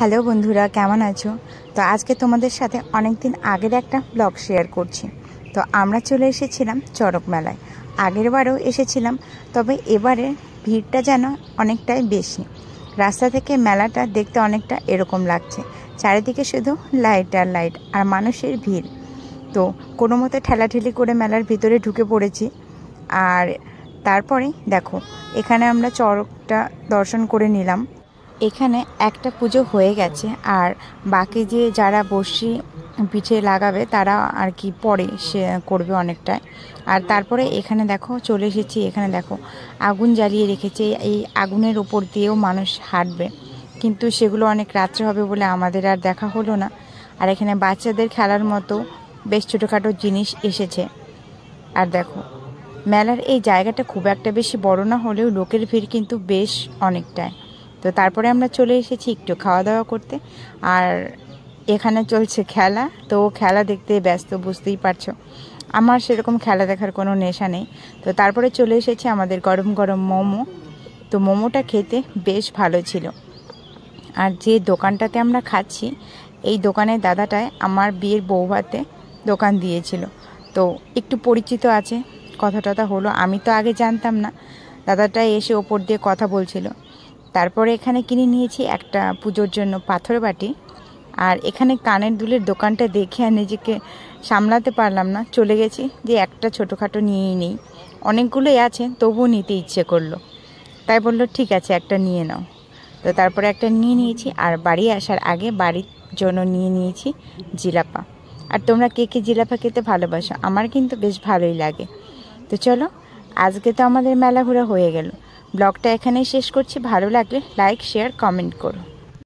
Hello বন্ধুরা, কেমন আছো? তো আজকে তোমাদের সাথে অনেক দিন আগের একটা ব্লগ শেয়ার করছি। তো আমরা চলে এসেছিলাম চড়ক মেলায়। আগের বারেও এসেছিলাম, তবে এবারে ভিড়টা যেন অনেকটাই বেশি। রাস্তা থেকে মেলাটা দেখতে অনেকটা এরকম লাগছে, চারিদিকে শুধু লাইট আর লাইট আর মানুষের ভিড়। তো কোনো মতে ঠেলাঠেলি করে মেলার ভিতরে ঢুকে পড়েছি। আর তারপরে দেখো, এখানে আমরা চড়কটা দর্শন করে নিলাম। এখানে একটা পুজো হয়ে গেছে, আর বাকি যে যারা বসি পিঠে লাগাবে তারা আর কি পরে সে করবে অনেকটাই। আর তারপরে এখানে দেখো চলে এসেছি। এখানে দেখো আগুন জ্বালিয়ে রেখেছে, এই আগুনের উপর দিয়েও মানুষ হাঁটবে, কিন্তু সেগুলো অনেক রাত্রে হবে বলে আমাদের আর দেখা হলো না। আর এখানে বাচ্চাদের খেলার মতো বেশ ছোটোখাটো জিনিস এসেছে। আর দেখো মেলার এই জায়গাটা খুব একটা বেশি বড় না হলেও লোকের ভিড় কিন্তু বেশ অনেকটাই। তো তারপরে আমরা চলে এসেছি একটু খাওয়া দাওয়া করতে। আর এখানে চলছে খেলা, তো খেলা দেখতে ব্যস্ত, বুঝতেই পারছো। আমার সেরকম খেলা দেখার কোনো নেশা নেই। তো তারপরে চলে এসেছি আমাদের গরম গরম মোমো। তো মোমোটা খেতে বেশ ভালো ছিল। আর যে দোকানটাতে আমরা খাচ্ছি, এই দোকানের দাদাটায় আমার বিয়ের বৌভাতে দোকান দিয়েছিল। তো একটু পরিচিত আছে, কথা টথা হলো। আমি তো আগে জানতাম না, দাদাটা এসে ওপর দিয়ে কথা বলছিল। তারপরে এখানে কিনে নিয়েছি একটা পুজোর জন্য পাথর বাটি। আর এখানে কানের দুলের দোকানটা দেখে আর নিজেকে সামলাতে পারলাম না, চলে গেছি যে একটা ছোটোখাটো নিয়েই নেই। অনেকগুলোই আছে, তবুও নিতে ইচ্ছে করলো, তাই বললো ঠিক আছে একটা নিয়ে নাও। তো তারপরে একটা নিয়ে নিয়েছি। আর বাড়ি আসার আগে বাড়ির জন্য নিয়ে নিয়েছি জিলাপা। আর তোমরা কে কে জিলাপা খেতে ভালোবাসো? আমার কিন্তু বেশ ভালোই লাগে। তো চলো, আজকে তো আমাদের মেলা ঘোরা হয়ে গেল। ব্লগটা এখানেই শেষ করছি। ভালো লাগলে লাইক, শেয়ার, কমেন্ট করো।